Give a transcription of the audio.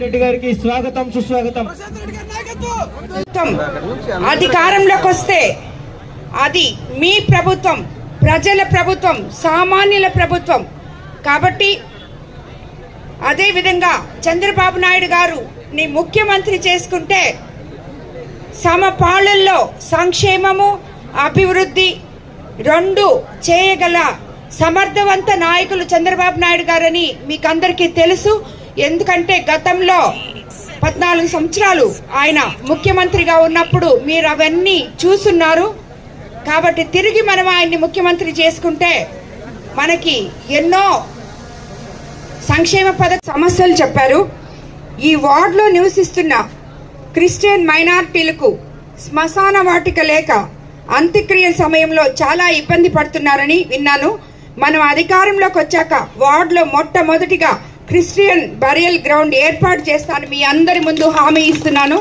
రెడ్డి గారికి స్వాగతం సుస్వాగతం. అధికారంలోకి వస్తే అది మీ ప్రభుత్వం, ప్రజల ప్రభుత్వం, సామాన్యుల ప్రభుత్వం కాబట్టి అదే విధంగా చంద్రబాబు నాయుడు గారు ని ముఖ్యమంత్రి చేసుకుంటే సమపాళ్లలో సంక్షేమము అభివృద్ధి రెండు చేయగల సమర్థవంత నాయకులు చంద్రబాబు నాయుడు గారని మీకు అందరికీ తెలుసు. ఎందుకంటే గతంలో 14 సంవత్సరాలు ఆయన ముఖ్యమంత్రిగా ఉన్నప్పుడు మీరు అవన్నీ చూస్తున్నారు. కాబట్టి తిరిగి మనం ఆయన్ని ముఖ్యమంత్రి చేసుకుంటే మనకి ఎన్నో సంక్షేమ సమస్యలు చెప్పారు. ఈ వార్డులో నివసిస్తున్న క్రిస్టియన్ మైనారిటీలకు శ్మశాన వాటిక లేక అంత్యక్రియల సమయంలో చాలా ఇబ్బంది పడుతున్నారని విన్నాను. మనం అధికారంలోకి వచ్చాక వార్డులో మొట్టమొదటిగా క్రిస్టియన్ బరియల్ గ్రౌండ్ ఏర్పాటు చేస్తాను మీ అందరి ముందు హామీ ఇస్తున్నాను.